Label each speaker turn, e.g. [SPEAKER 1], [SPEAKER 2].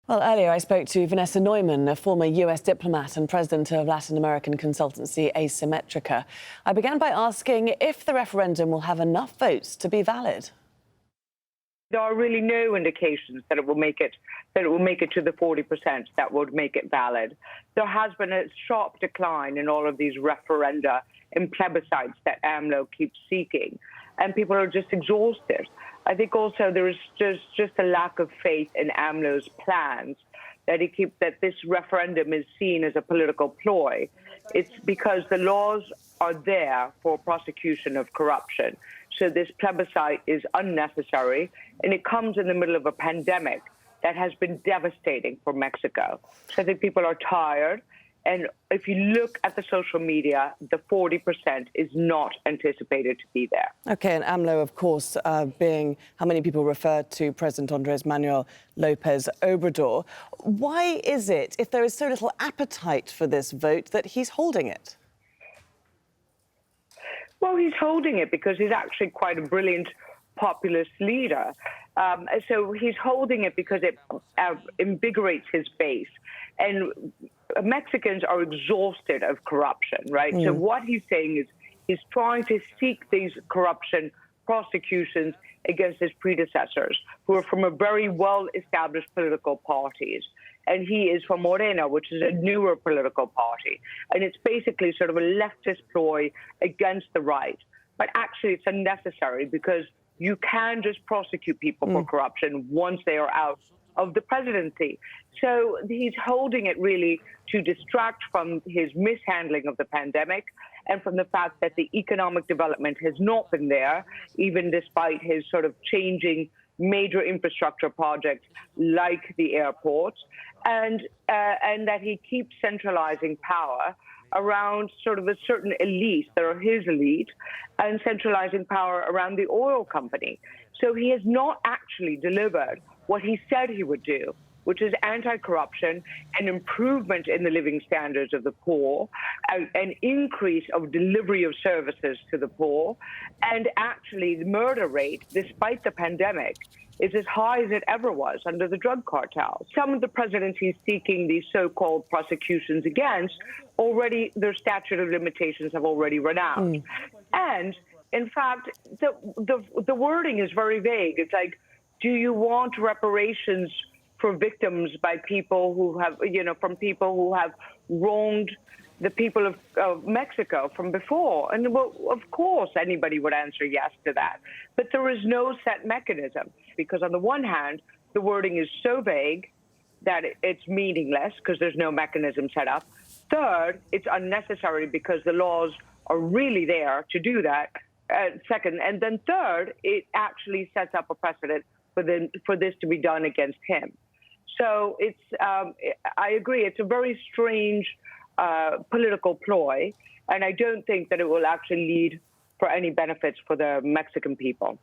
[SPEAKER 1] Well, earlier I spoke to Vanessa Neumann, a former US diplomat and president of Latin American consultancy Asymmetrica. I began by asking if the referendum will have enough votes to be valid.
[SPEAKER 2] There are really no indications that it will make it to the 40% that would make it valid. There has been a sharp decline in all of these referenda and plebiscites that AMLO keeps seeking, and people are just exhausted. I think also there is just a lack of faith in AMLO's plans, that this referendum is seen as a political ploy. It's because the laws are there for prosecution of corruption. So this plebiscite is unnecessary, and it comes in the middle of a pandemic that has been devastating for Mexico. So I think people are tired. And if you look at the social media, the 40% is not anticipated to be there.
[SPEAKER 1] OK, and AMLO, of course, being how many people refer to President Andrés Manuel López Obrador. Why is it, if there is so little appetite for this vote, that he's holding it?
[SPEAKER 2] Well, he's holding it because he's actually quite a brilliant populist leader. So he's holding it because it invigorates his base. And Mexicans are exhausted of corruption, right? So what he's saying is he's trying to seek these corruption prosecutions against his predecessors, who are from a very well-established political parties. And he is from Morena, which is a newer political party. And it's basically sort of a leftist ploy against the right. But actually, it's unnecessary because you can just prosecute people for corruption once they are out of the presidency. So he's holding it really to distract from his mishandling of the pandemic and from the fact that the economic development has not been there, even despite his sort of changing major infrastructure projects like the airports, and that he keeps centralizing power around sort of a certain elite that are his elite, and centralizing power around the oil company. So he has not actually delivered what he said he would do, which is anti-corruption, an improvement in the living standards of the poor, an increase of delivery of services to the poor, and actually the murder rate, despite the pandemic, is as high as it ever was under the drug cartels. Some of the presidents he's seeking these so-called prosecutions against, already their statute of limitations have already run out. And in fact, the wording is very vague. It's like, do you want reparations for victims by people who have, from people who have wronged the people of Mexico from before? And well, of course, anybody would answer yes to that. But there is no set mechanism, because on the one hand, the wording is so vague that it's meaningless because there's no mechanism set up. Third, it's unnecessary because the laws are really there to do that. Second, and then third, it actually sets up a precedent for this to be done against him. So it's, I agree, it's a very strange political ploy, and I don't think that it will actually lead for any benefits for the Mexican people.